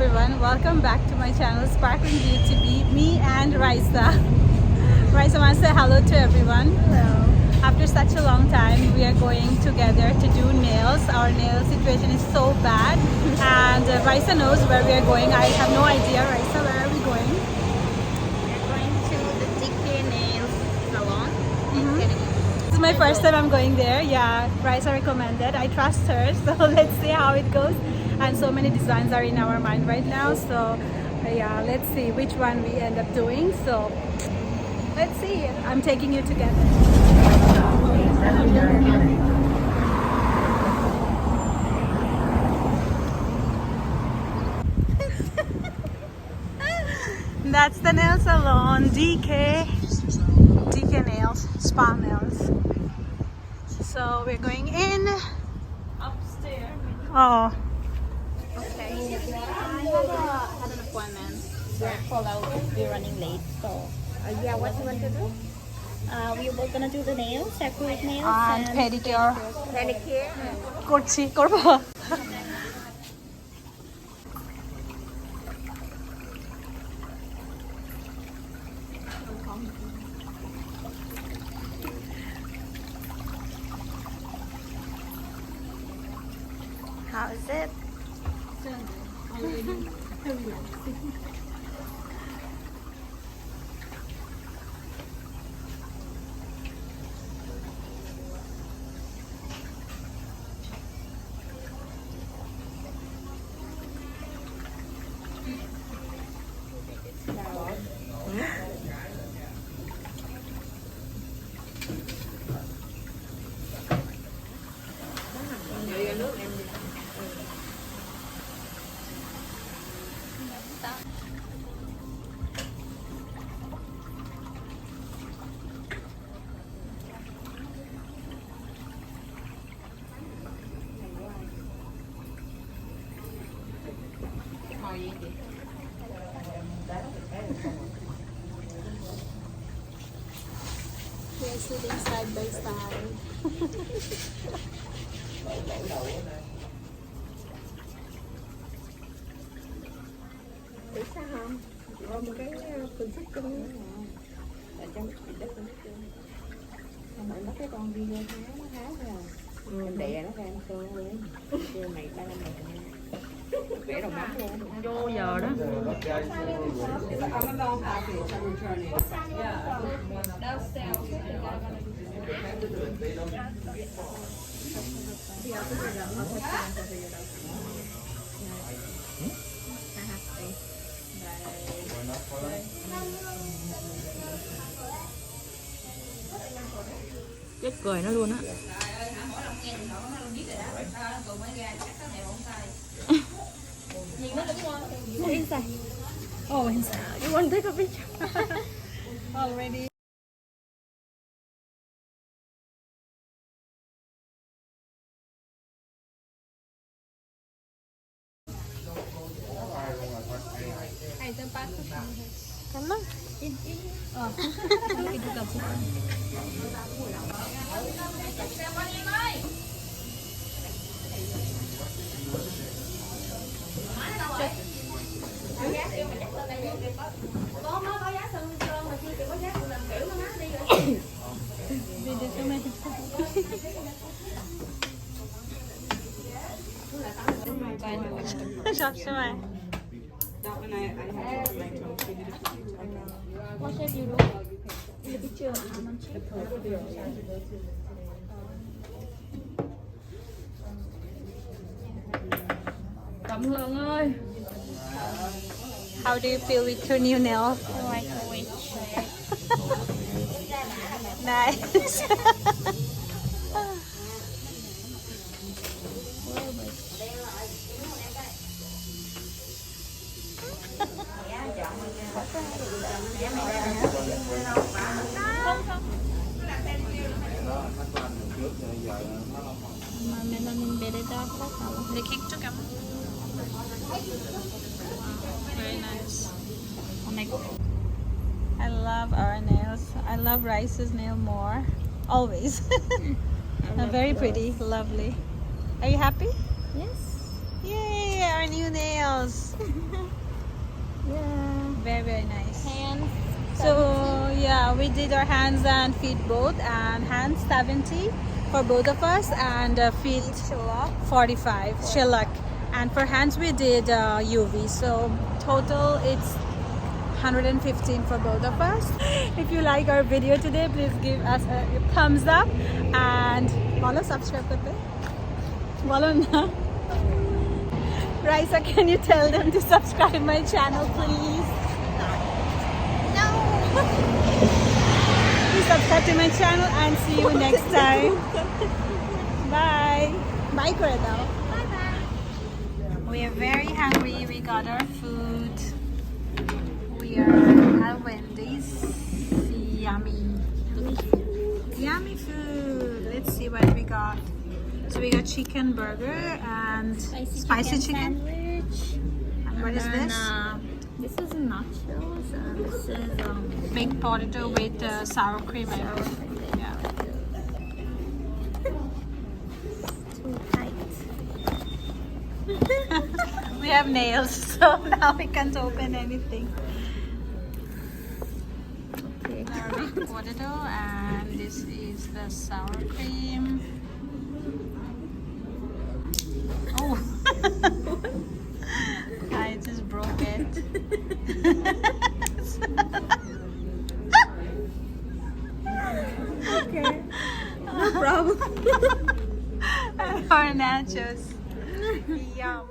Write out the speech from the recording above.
everyone, welcome back to my channel Sparkling Beautybee. Me and Raisa. Raisa wants to say hello to everyone. Hello. After such a long time, we are going together to do nails. Our nail situation is so bad, and Raisa knows where we are going. I have no idea. Raisa, where are we going? We're going to the DK Nails Salon in Mhm. Kennedy. This is my first time I'm going there. Yeah, Raisa recommended. I trust her, so let's see how it goes. And so many designs are in our mind right now, so yeah, let's see which one we end up doing. So let's see. I'm taking you together. That's the nail salon, DK Nails, Spa Nails. So we're going in upstairs. Oh, Okay. I had an appointment. We're running late, so yeah. What you want to do? We were gonna do the nails, acrylic nails, and pedicure. pedicure. করছি করবো How is it? We're sitting side by side. Biết sao không? Ôm cái phương thức chung ở trong đất phương thức chung. Không phải nó cái con đi vô nó tháo thôi à. Em đè nó ra em tô lên. Kêu mày 35 mày vẽ đồng bấm luôn. Vô giờ đó. Chết cười nó luôn á. Inside. Oh, inside. You want to take a picture? Already. Come on. Shop Shimai. What should you do? The picture. Cẩm Hương ơi. How do you feel with your new nail? Like a witch. Nice. Mà melanin beta có không? They kicked to come. Very nice. Oh my god. I love our nails. I love Rice's nail more. Always. Very pretty, lovely. Are you happy? Yes. Yay! our new nails. Yeah. Very nice. Hands. So yeah, we did our hands and feet both, and hands 70 for both of us, and feet 45 shellac. And for hands we did UV, so total it's 115 for both of us. If you like our video today, please give us a thumbs up and follow, subscribe karte. Follow na. Raisa, can you tell them to subscribe my channel, please? No. Please subscribe to my channel and see you next time. Bye. Bye, Coretta. Bye bye. We are very hungry. We got our food. We are at Wendy's. Yummy. Yummy food. Let's see what we got. So we got chicken burger and spicy chicken. Sandwich. And what is this? This is nachos and this is Baked potato with sour cream. I believe. Yeah. too tight. We have nails, so now we can't open anything. Okay. Our baked potato, and this is the sour cream. Oh, I just broke it. Okay. No problem. And our nachos. Yum.